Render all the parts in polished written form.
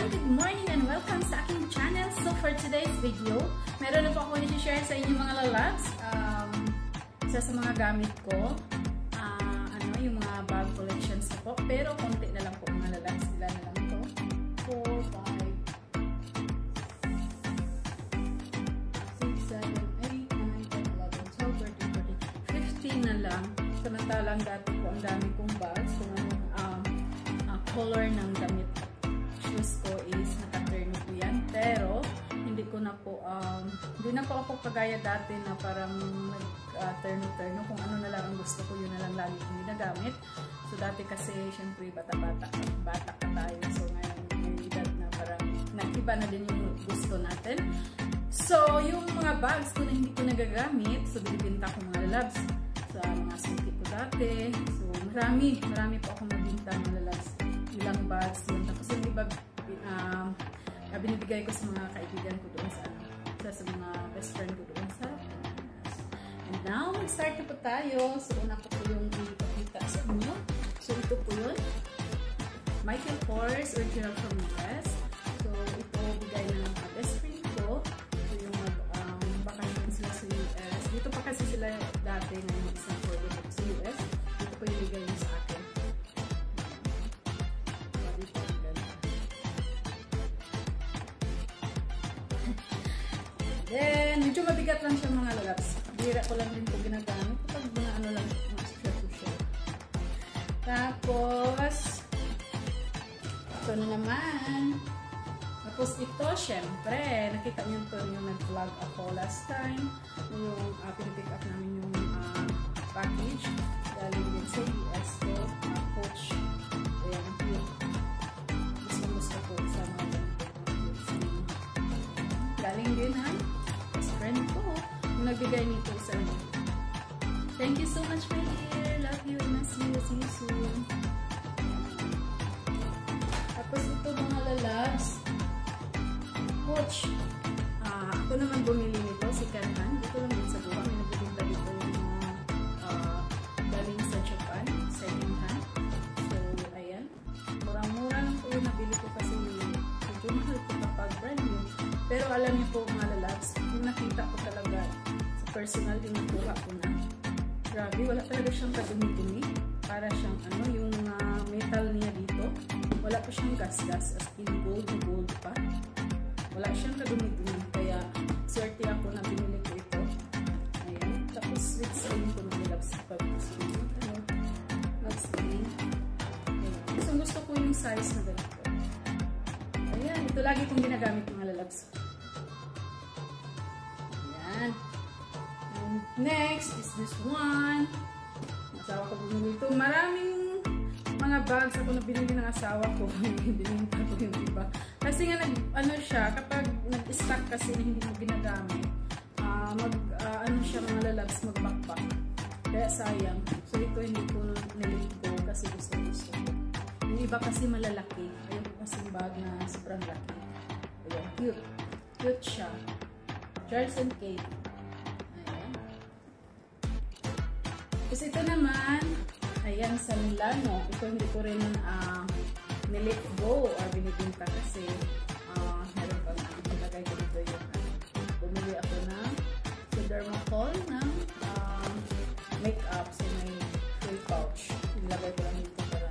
Good morning and welcome sa aking channel. So for today's video, meron na po ako i-share sa inyo mga lalabs. Isa sa mga gamit ko, yung mga bag collections ko po. Pero konti na lang po mga lalabs. Ilan na lang ito? 4, 5, 6, 7, 8, 9, 10, 11, 12, 13, 14, 15 na lang. Samantalang dati po ang dami kong bags. Kung anong color ng damit shoes ko is naka-turn po yan. Pero hindi ko na po, hindi na po ako kagaya dati na parang nag-turn. Kung ano na lang ang gusto ko, yun na lang lagi kong ginagamit. So dati kasi syempre bata ka tayo. So ngayon may edad na parang nag-iba na din yung gusto natin. So yung mga bags ko na hindi ko nagagamit, so binibinta ko mga lalabs sa mga suki ko dati. So marami po akong nabinta mga lalabs. Ilang bags yun. Tapos yung iba binibigay ko sa mga kaibigan ko doon sa mga best friend ko doon sa and now, mag-start na po tayo. So una ko po yung ipakita sa inyo. So ito po yun, Michael Kors, original from US. So ito bigay na ng mga best friend ko. So yung bakasyon sila sa US. Dito pa kasi sila dati ngayon isang for sa US. Dito po yung bigay niya sa akin. Then, medyo mabigat lang siya mga lalabs. Bira ko lang din po ginagamit. Kapag mga ano lang, mga social. Tapos, ito na naman. Tapos ito, syempre, nakita niyo ito yung nag-vlog ako last time. Yung pinipick up namin yung package. Galing din sa US ko. Coach. Ayan, yung gusto ko sa mga galing din ha. Friend ko, yung nagbigay nito sa akin. Thank you so much, my dear. Love you and see you soon. Tapos ito mga lalabs. Coach. Ako naman bumili nito, second hand. Dito lang din sa buwan. May nagbibinta dito yung galing sa Japan, second hand. So, ayan. Murang-mura lang po yung nabili ko kasi medyo mahal ko kapag brand new. Pero alam niyo po mga lalabs, yung nakita ko talaga sa personal, yung nakuha ko na. Grabe, wala talaga siyang kadumi-dumi. Para siyang yung metal niya dito. Wala pa siyang gas-gas, as in gold pa. Wala siyang kadumi-dumi. Kaya, swerte ako na binili ko ito. Ayan. Tapos, let's say ko mga lalabs pag gusto nyo. Mag-screen. Gusto ko yung size na ganito. Ayan, ito lagi kong ginagamit mga lalabs. Ayan. And next is this one. Asawa ko bumili ito. Maraming mga bags ako na binili ng asawa ko. Bininta ko yung iba. Kasi nga siya, kapag nag-stock kasi na hindi mo ginagamit, siya mga lalabs, mag-backpack. Kaya sayang. So ito hindi ko nilip ko kasi gusto ko. Yung iba kasi malalaki. Ayun po kasi bag na sobrang laki. Ayan, cute. Cute siya. Charles and Kate. Ayan. Tapos ito naman, ayan, sa Milano. Ito hindi ko rin nilit go or binibinta kasi meron pa nilagay ko dito yung bumili ako ng sa Dermacol ng makeup. So may full pouch. Nilagay ko lang dito para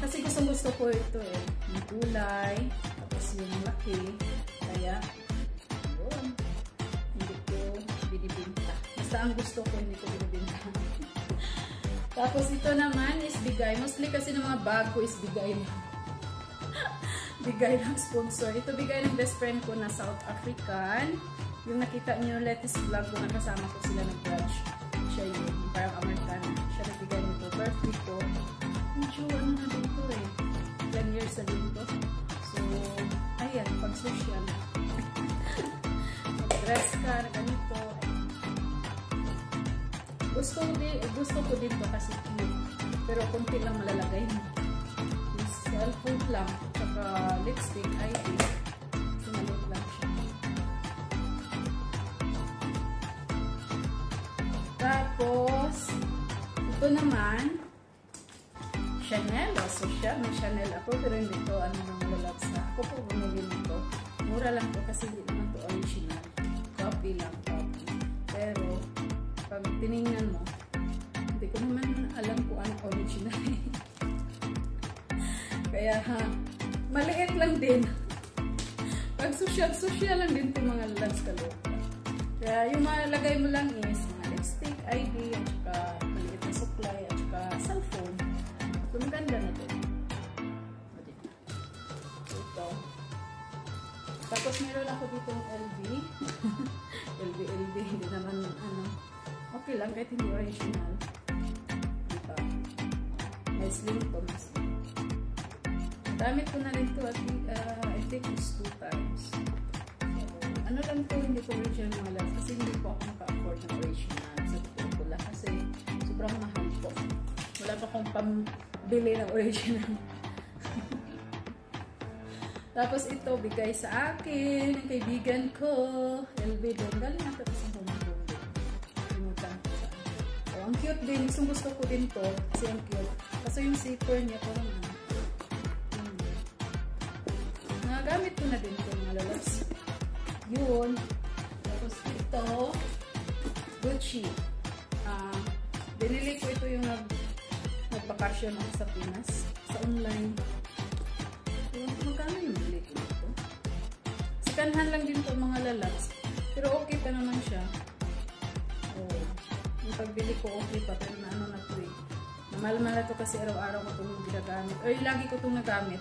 kasi gusto ko ito yung kulay, tapos yung laki, kaya yun, hindi ko binibinta. Basta ang gusto ko, hindi ko binibinta. Tapos ito naman is bigay, mostly kasi ng mga bag ko is bigay na. Bigay ng sponsor. Ito bigay ng best friend ko na South African. Yung nakita niyo latest vlog ko, nakasama ko sila nag-vlog. Siya yun, parang Americana. Siya nagbigay nito, birthday ko. Medyo na dito 10 years na dito. So, ayan, pag social. Mag-dress ka na ganito. Gusto ko dito kasi cute. Pero kunti lang malalagay mo. Yung cellphone lang, tsaka lipstick, I think. Sinalit lang siya. Tapos, ito naman, Chanel. Social na Chanel ako. Pero hindi to, ano mga lalabs na. Ako po bumili nito. Mura lang to kasi hindi naman to original. Copy lang, copy. Pero, pag tinignan mo, hindi ko naman alam kung ano original. Kaya, maliit lang din. Pag social lang din itong mga lalabs kalooban. Kaya yung malagay mo lang is mga lipstick, ID, at saka maliit na supply, at saka cellphone. So, maganda na din. So, ito. Tapos, meron ako ditong LV. LV, hindi naman, ano, okay lang, kahit hindi original. Diba? May sling to, may sling. Damit ko na rin to at I think it's 2 times. So, ano lang to, hindi ko original mga labs kasi hindi po ako maka-afford ng original. Sa totoo ko lang kasi sobrang mahal po. Wala pa akong pambili ng original. Tapos ito, bigay sa akin ng kaibigan ko. LV din. Galing natin sa Hong Kong din. Pinutan ko sa akin. So, ang cute din. Gusto ko din to. Kasi ang cute. Kasi yung zipper niya parang nagagamit ko na din ito mga lalabs. Yun. Tapos ito, Gucci. Binili ko ito yung nagbakasyon ako sa Pinas. Sa online. Magkano yung bili ko ito? Sikanhan lang din ito mga lalabs. Pero okay pa naman siya. Oh, yung pagbili ko okay pa. Pero na ano na ito eh. Mahal-mahal na ito kasi araw-araw ko itong ginagamit. Or lagi ko itong nagamit.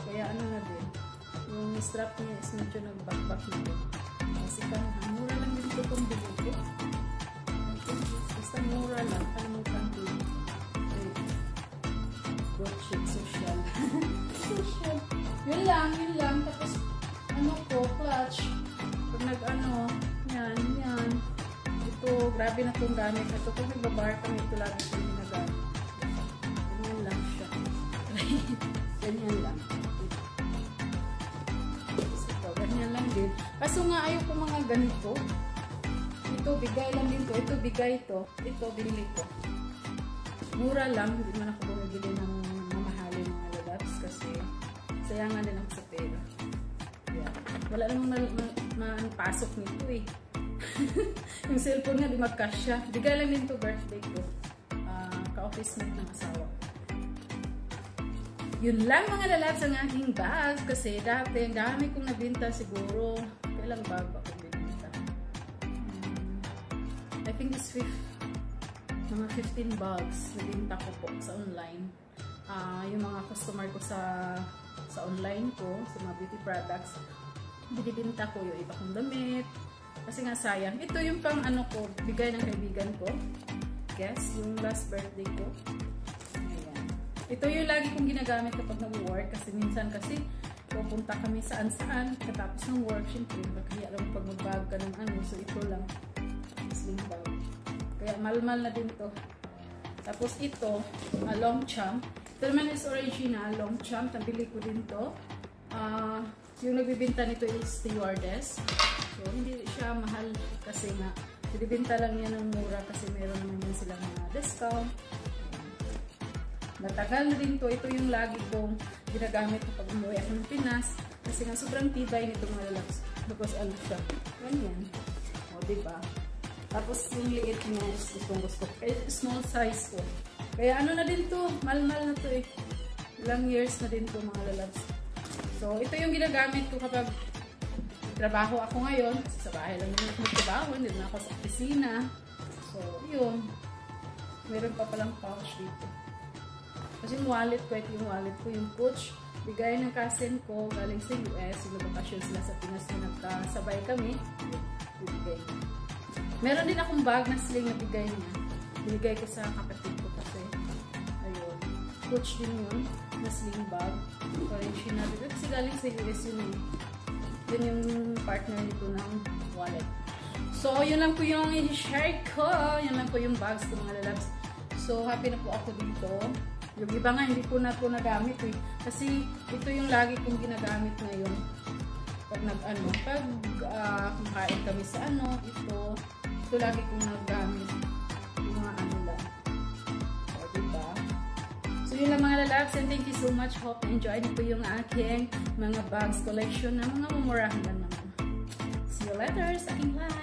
Kaya ano na din. Yung strap niya is medyo nag-back-back na din. Kasi mura lang din ito itong bili ko. Basta mura lang. Kalimutan ko yun. Gucci, social. Social. Yun lang. Tapos, ano ko, clutch. Pag nag-ano, yan. Ito, grabe na itong gamit. Ito, kung nagbabar kami, ito lagi ito ginagamit. Ganyan lang siya. Ganyan lang. Ganyan lang din. Kaso nga ayaw ko mga ganito. Ito, bigay lang din to. Ito, bigay to. Ito, binili ko. Mura lang. Hindi man ako bumibili ng mamahalin mga lalabs kasi sayangan din ako sa pera. Yeah. Wala namang pasok nito eh. Yung cellphone nga, di magkasya. Bigay lang din to birthday ko. Ka-office mate ng asawa. Yun lang mga lalabs ang aking bag kasi dati ang dami kong nabinta siguro. Kailang bag ba kong binita? I think it's mga 15 bags nabinta ko po sa online. Yung mga customer ko sa online ko, sa mga beauty products, binibinta ko yung iba kong damit. Kasi nga sayang. Ito yung pang ano ko, bigay ng kaibigan ko. Guess, yung last birthday ko. Ito yung lagi kong ginagamit kapag nag-work kasi minsan kasi pupunta kami saan-saan katapos ng work, syempre kaya lang pag mag-bag ka ng ano, so ito lang sling bag. Kaya mal-mal na din to. Tapos ito, long champ. Ito naman is original, long champ. Nabili ko din to. Yung nagbibinta nito is T.Els. So hindi siya mahal kasi nga binibinta lang yan ng mura kasi meron naman yan silang mga discount. Matagal na din to. Ito yung lagi kong ginagamit kapag umuwi ako ng Pinas. Kasi nga sobrang tibay nito mga lalabs. Because ano siya. Ganyan. O, diba? Tapos yung liit niya is gusto. Kaya small size to. Kaya ano na din to. Mal-mal na to eh. Ilang years na din to mga lalabs. So, ito yung ginagamit ko kapag trabaho ako ngayon. Kasi sa bahay lang yung magtrabaho. Hindi na ako sa opisina. So, yun. Meron pa palang pouch dito. Kasi yung wallet ko, yung coach, bigay ng cousin ko, galing sa US, yung bakasyon sila sa Pinas na nagkasabay kami, bibigay niya. Meron din akong bag na sling na bigay niya. Binigay ko sa kapatid ko kasi, ayun, coach din yun, na sling bag. Original, kasi galing sa US yun eh. Yun yung partner nito ng wallet. So, yun lang po yung i-share ko. Yun lang po yung bags ko mga lalabs. So, happy na po ako dito. Yung iba nga, hindi ko na po nagamit eh. Kasi, ito yung lagi kong ginagamit ngayon. Pag kumakain kami sa ito lagi kong nagamit. Yung mga ano lang. So, diba? So, yun lang mga lalabs, and thank you so much. Hope na enjoy niyo po yung aking mga bags collection na mga mumurahan lang naman. See you later sa aking live.